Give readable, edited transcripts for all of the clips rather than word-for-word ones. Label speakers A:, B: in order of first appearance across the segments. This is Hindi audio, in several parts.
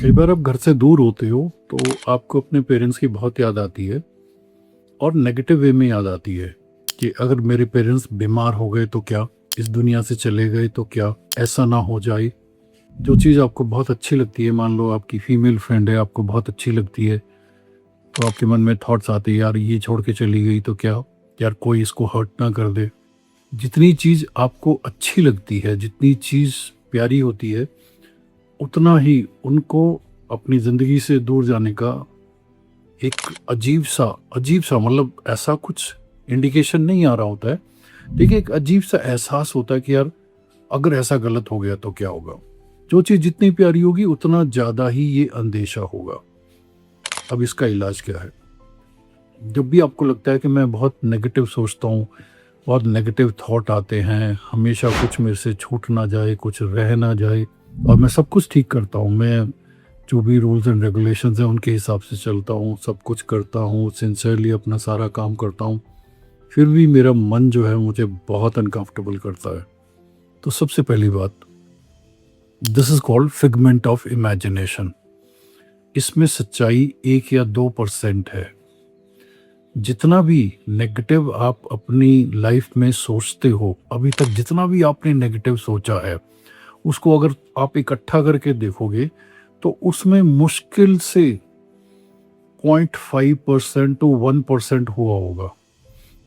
A: कई बार आप घर से दूर होते हो तो आपको अपने पेरेंट्स की बहुत याद आती है और नेगेटिव वे में याद आती है कि अगर मेरे पेरेंट्स बीमार हो गए तो क्या, इस दुनिया से चले गए तो क्या, ऐसा ना हो जाए। जो चीज़ आपको बहुत अच्छी लगती है, मान लो आपकी फीमेल फ्रेंड है, आपको बहुत अच्छी लगती है, तो आपके मन में थॉट्स आते हैं, यार ये छोड़ के चली गई तो क्या, यार कोई इसको हर्ट ना कर दे। जितनी चीज़ आपको अच्छी लगती है, जितनी चीज़ प्यारी होती है, उतना ही उनको अपनी ज़िंदगी से दूर जाने का एक अजीब सा मतलब ऐसा कुछ इंडिकेशन नहीं आ रहा होता है, लेकिन एक अजीब सा एहसास होता है कि यार अगर ऐसा गलत हो गया तो क्या होगा। जो चीज़ जितनी प्यारी होगी उतना ज़्यादा ही ये अंदेशा होगा। अब इसका इलाज क्या है? जब भी आपको लगता है कि मैं बहुत नेगेटिव सोचता हूँ, बहुत नेगेटिव थॉट आते हैं, हमेशा कुछ मेरे से छूट ना जाए, कुछ रह ना जाए, और मैं सब कुछ ठीक करता हूँ, मैं जो भी रूल्स एंड रेगुलेशंस हैं उनके हिसाब से चलता हूँ, सब कुछ करता हूँ, सिंसियरली अपना सारा काम करता हूँ, फिर भी मेरा मन जो है मुझे बहुत अनकंफर्टेबल करता है। तो सबसे पहली बात, this is called figment of imagination. इसमें सच्चाई 1 या 2% है। जितना भी नेगेटिव आप अपनी लाइफ में सोचते हो, अभी तक जितना भी आपने नेगेटिव सोचा है, उसको अगर आप इकट्ठा करके देखोगे तो उसमें मुश्किल से 0.5% टू 1% हुआ होगा।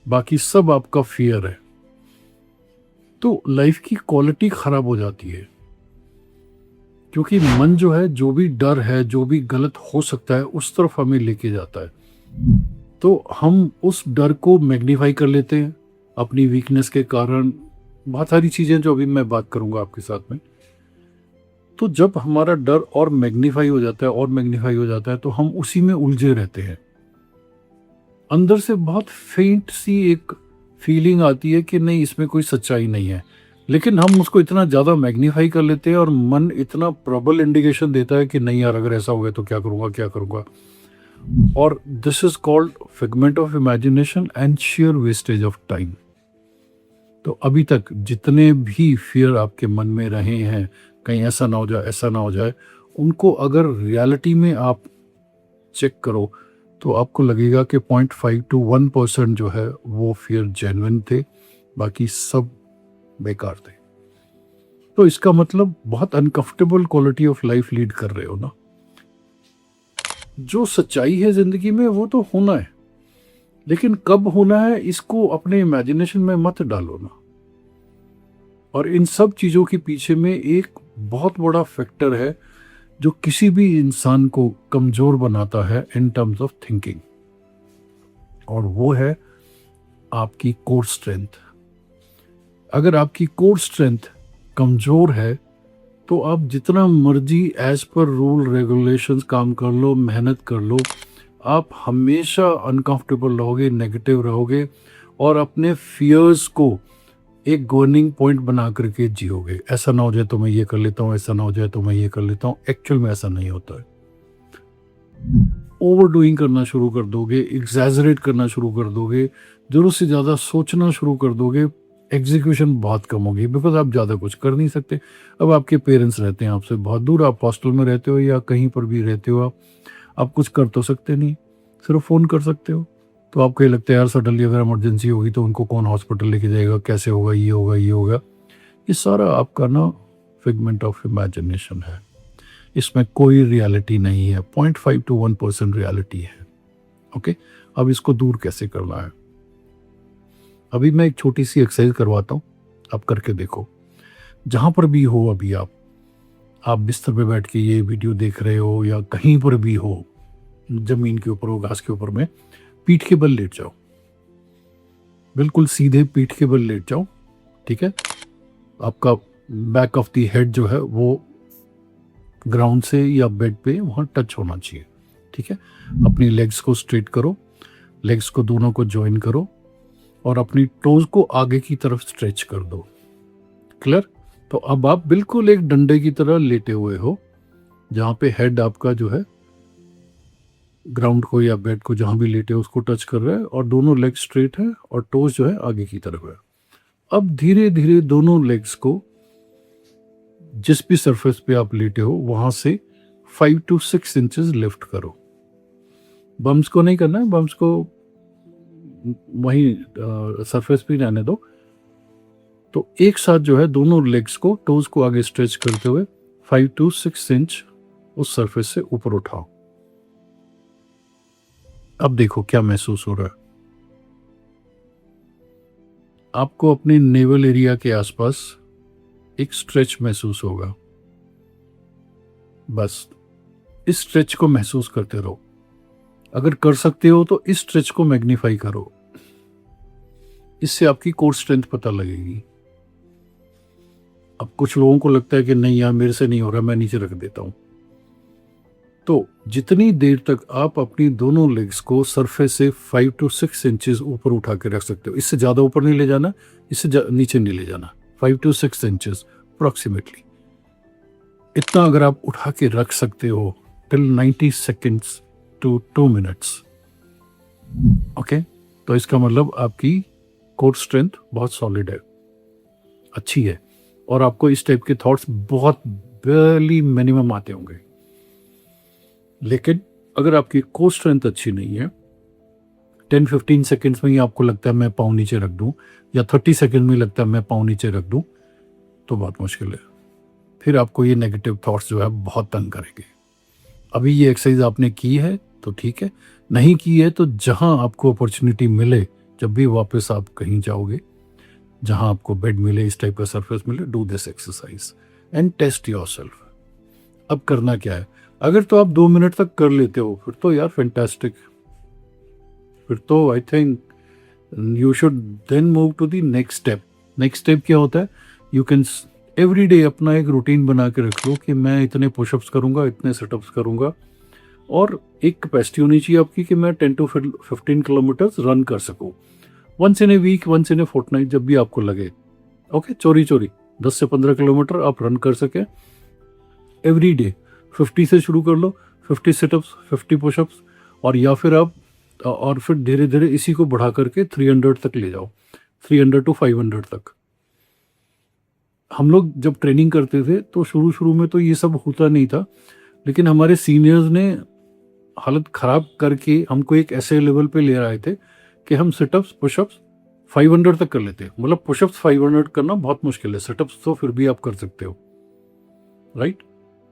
A: बाकी सब आपका फियर है। तो लाइफ की क्वालिटी खराब हो जाती है, क्योंकि मन जो है, जो भी डर है, जो भी गलत हो सकता है, उस तरफ हमें लेके जाता है। तो हम उस डर को मैग्नीफाई कर लेते हैं अपनी वीकनेस के कारण। बहुत सारी चीज़ें जो अभी मैं बात करूंगा आपके साथ में। तो जब हमारा डर और मैग्नीफाई हो जाता है और मैग्नीफाई हो जाता है, तो हम उसी में उलझे रहते हैं। अंदर से बहुत फेंट सी एक फीलिंग आती है कि नहीं, इसमें कोई सच्चाई नहीं है, लेकिन हम उसको इतना ज़्यादा मैग्नीफाई कर लेते हैं और मन इतना प्रबल इंडिकेशन देता है कि नहीं यार, अगर ऐसा हो गया तो क्या करूँगा, क्या करूँगा। और this is called figment of imagination and share wastage of time. तो अभी तक जितने भी फियर आपके मन में रहे हैं, कहीं ऐसा ना हो जाए, ऐसा ना हो जाए, उनको अगर रियलिटी में आप चेक करो तो आपको लगेगा कि 0.5 टू 1% जो है वो फियर जेन्युइन थे, बाकी सब बेकार थे। तो इसका मतलब बहुत uncomfortable quality of life lead कर रहे हो ना। जो सच्चाई है जिंदगी में वो तो होना है, लेकिन कब होना है इसको अपने इमेजिनेशन में मत डालो ना। और इन सब चीज़ों के पीछे में एक बहुत बड़ा फैक्टर है जो किसी भी इंसान को कमज़ोर बनाता है इन टर्म्स ऑफ थिंकिंग, और वो है आपकी कोर स्ट्रेंथ। अगर आपकी कोर स्ट्रेंथ कमज़ोर है तो आप जितना मर्जी एज पर रूल रेगुलेशंस काम कर लो, मेहनत कर लो, आप हमेशा अनकंफर्टेबल रहोगे, नेगेटिव रहोगे, और अपने फियर्स को एक गवर्निंग पॉइंट बना करके जियोगे। ऐसा ना हो जाए तो मैं ये कर लेता हूँ, ऐसा ना हो जाए तो मैं ये कर लेता हूँ। एक्चुअल में ऐसा नहीं होता है। ओवर डूइंग करना शुरू कर दोगे, एग्जैजरेट करना शुरू कर दोगे, जरूरत से ज़्यादा सोचना शुरू कर दोगे, एग्जीक्यूशन बहुत कम होगी, बिकॉज आप ज़्यादा कुछ कर नहीं सकते। अब आपके पेरेंट्स रहते हैं आपसे बहुत दूर, आप हॉस्टल में रहते हो या कहीं पर भी रहते हो, आप कुछ कर तो सकते नहीं, सिर्फ फ़ोन कर सकते हो। तो आपको ये लगता है यार सडनली अगर इमरजेंसी होगी तो उनको कौन हॉस्पिटल लेके जाएगा, कैसे होगा, ये होगा, ये होगा। ये सारा आपका ना फिगमेंट ऑफ इमेजिनेशन है। इसमें कोई रियलिटी नहीं है। 0.5 टू 1% रियलिटी है। ओके, अब इसको दूर कैसे करना है? अभी मैं एक छोटी सी एक्सरसाइज करवाता हूँ, आप करके देखो। जहाँ पर भी हो अभी आप बिस्तर पे बैठ के ये वीडियो देख रहे हो या कहीं पर भी हो, जमीन के ऊपर हो, घास के ऊपर में, पीठ के बल लेट जाओ, बिल्कुल सीधे पीठ के बल लेट जाओ। ठीक है, आपका बैक ऑफ द हेड जो है वो ग्राउंड से या बेड पे वहाँ टच होना चाहिए। ठीक है, अपनी लेग्स को स्ट्रेट करो, लेग्स को दोनों को ज्वाइन करो और अपनी टोज को आगे की तरफ स्ट्रेच कर दो। क्लियर? तो अब आप बिल्कुल एक डंडे की तरह लेटे हुए हो, जहाँ पे हेड आपका जो है ग्राउंड को या बेड को जहाँ भी लेटे हो उसको टच कर रहा है, और दोनों लेग स्ट्रेट है और टोज जो है आगे की तरफ है। अब धीरे धीरे दोनों लेग्स को जिस भी सरफेस पे आप लेटे हो वहां से 5 to 6 इंचेस लिफ्ट करो। बम्स को नहीं करना है, बम्स को वहीं सरफेस पे ही रहने दो। तो एक साथ जो है दोनों लेग्स को, टोज को आगे स्ट्रेच करते हुए 5 to 6 इंच उस सरफेस से ऊपर उठाओ। अब देखो क्या महसूस हो रहा है। आपको अपने नेवल एरिया के आसपास एक स्ट्रेच महसूस होगा। बस इस स्ट्रेच को महसूस करते रहो। अगर कर सकते हो तो इस स्ट्रेच को मैग्नीफाई करो। इससे आपकी कोर स्ट्रेंथ पता लगेगी। अब कुछ लोगों को लगता है कि नहीं यार मेरे से नहीं हो रहा, मैं नीचे रख देता हूं। तो जितनी देर तक आप अपनी दोनों लेग्स को सरफेस से 5 to 6 इंचेस ऊपर उठा के रख सकते हो, इससे ज़्यादा ऊपर नहीं ले जाना, इससे नीचे नहीं ले जाना, 5 to 6 इंचेस अप्रॉक्सीमेटली। इतना अगर आप उठा के रख सकते हो till 90 seconds to 2 minutes, okay, तो इसका मतलब आपकी कोर स्ट्रेंथ बहुत सॉलिड है, अच्छी है, और आपको इस टाइप के थॉट्स बहुत बेरली मिनिमम आते होंगे। लेकिन अगर आपकी कोर स्ट्रेंथ अच्छी नहीं है, 10-15 सेकेंड्स में ही आपको लगता है मैं पाँव नीचे रख दूं, या 30 सेकेंड में लगता है मैं पाँव नीचे रख दूं, तो बहुत मुश्किल है। फिर आपको ये नेगेटिव थॉट्स जो है बहुत तंग करेंगे। अभी ये एक्सरसाइज आपने की है तो ठीक है, नहीं की है तो जहां आपको अपॉर्चुनिटी मिले, जब भी वापस आप कहीं जाओगे, जहां आपको बेड मिले, इस टाइप का सरफेस मिले, do this exercise and test yourself. अब करना क्या है, अगर तो आप 2 मिनट तक कर लेते हो फिर तो यार फैंटास्टिक, फिर तो I think you should then move to the next step. Next step क्या होता है, यू कैन एवरी डे अपना एक रूटीन बना के रख लो कि मैं इतने पुशअप्स करूंगा, इतने सेटअप्स करूंगा, और एक कैपेसिटी होनी चाहिए आपकी कि मैं 10 to 15 किलोमीटर्स रन कर सकूं, once in a week, once in a fortnight, जब भी आपको लगे। ओके, चोरी चोरी 10 से 15 किलोमीटर आप रन कर सके एवरी डे। 50 से शुरू कर लो, 50 सेटअप्स, 50 पुशअप्स, और या फिर आप और फिर धीरे धीरे इसी को बढ़ा करके 300 तक ले जाओ, 300 to 500 तक। हम लोग जब ट्रेनिंग करते थे तो शुरू शुरू में तो ये सब होता नहीं था, लेकिन हमारे सीनियर्स ने हालत ख़राब करके हमको एक ऐसे लेवल पे ले आए थे कि हम सिटअप्स, पुशअप्स 500 तक कर लेते हैं। मतलब पुशअप्स 500 करना बहुत मुश्किल है, सिटअप्स तो फिर भी आप कर सकते हो, राइट।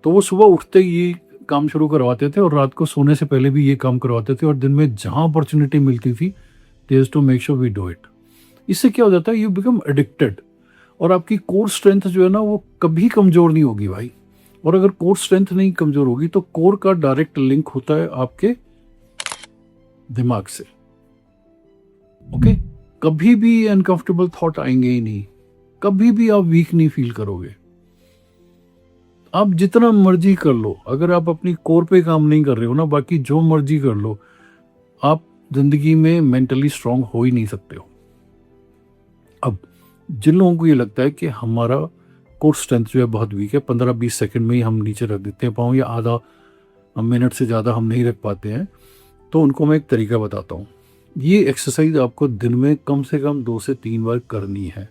A: तो वो सुबह उठते ही ये काम शुरू करवाते थे और रात को सोने से पहले भी ये काम करवाते थे, और दिन में जहाँ अपॉर्चुनिटी मिलती थी they has to make sure we do it. इससे क्या हो जाता है, यू बिकम एडिक्टेड, और आपकी कोर स्ट्रेंथ जो है ना वो कभी कमज़ोर नहीं होगी भाई। और अगर कोर स्ट्रेंथ नहीं कमज़ोर होगी तो कोर का डायरेक्ट लिंक होता है आपके दिमाग से। ओके, कभी भी अनकंफर्टेबल थॉट आएंगे ही नहीं, कभी भी आप वीक नहीं फील करोगे। आप जितना मर्जी कर लो, अगर आप अपनी कोर पे काम नहीं कर रहे हो ना, बाकी जो मर्जी कर लो, आप जिंदगी में मेंटली स्ट्रांग हो ही नहीं सकते हो। अब जिन लोगों को ये लगता है कि हमारा कोर स्ट्रेंथ जो है बहुत वीक है, 15-20 सेकंड में ही हम नीचे रख देते हैं पाँव, या आधा मिनट से ज़्यादा हम नहीं रख पाते हैं, तो उनको मैं एक तरीका बताता हूँ। ये एक्सरसाइज आपको दिन में कम से कम 2 से 3 बार करनी है,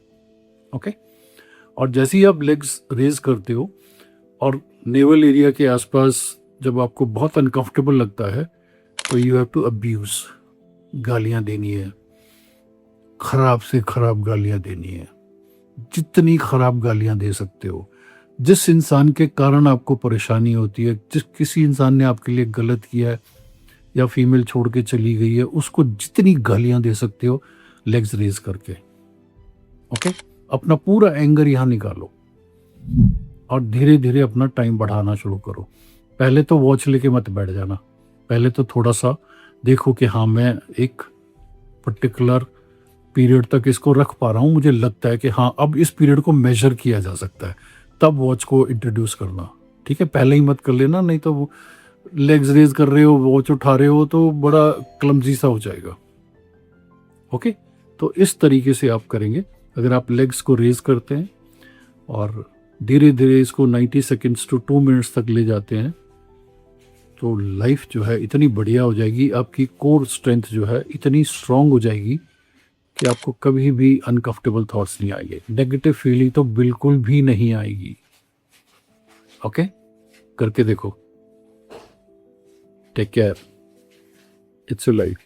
A: ओके। और जैसे ही आप लेग्स रेज करते हो और नेवल एरिया के आसपास जब आपको बहुत अनकंफर्टेबल लगता है, तो यू हैव टू अब्यूज, गालियाँ देनी है, खराब से खराब गालियाँ देनी है, जितनी खराब गालियाँ दे सकते हो। जिस इंसान के कारण आपको परेशानी होती है, जिस किसी इंसान ने आपके लिए गलत किया है या फीमेल छोड़ के चली गई है, उसको जितनी गालियाँ दे सकते हो लेग्स रेज करके, ओके। अपना पूरा एंगर यहाँ निकालो और धीरे धीरे अपना टाइम बढ़ाना शुरू करो। पहले तो वॉच लेके मत बैठ जाना, पहले तो थोड़ा सा देखो कि हाँ मैं एक पर्टिकुलर पीरियड तक इसको रख पा रहा हूँ, मुझे लगता है कि हाँ अब इस पीरियड को मेजर किया जा सकता है, तब वॉच को इंट्रोड्यूस करना, ठीक है। पहले ही मत कर लेना, नहीं तो वो लेग्स रेज कर रहे हो, वॉच उठा रहे हो, तो बड़ा क्लमजी सा हो जाएगा, ओके। तो इस तरीके से आप करेंगे, अगर आप लेग्स को रेज करते हैं और धीरे धीरे इसको 90 सेकेंड्स टू 2 मिनट्स तक ले जाते हैं, तो लाइफ जो है इतनी बढ़िया हो जाएगी, आपकी कोर स्ट्रेंथ जो है इतनी स्ट्रांग हो जाएगी कि आपको कभी भी अनकंफर्टेबल थॉट्स नहीं आएंगे, नेगेटिव फीलिंग तो बिल्कुल भी नहीं आएगी, ओके। करके देखो। Take care, it's your life.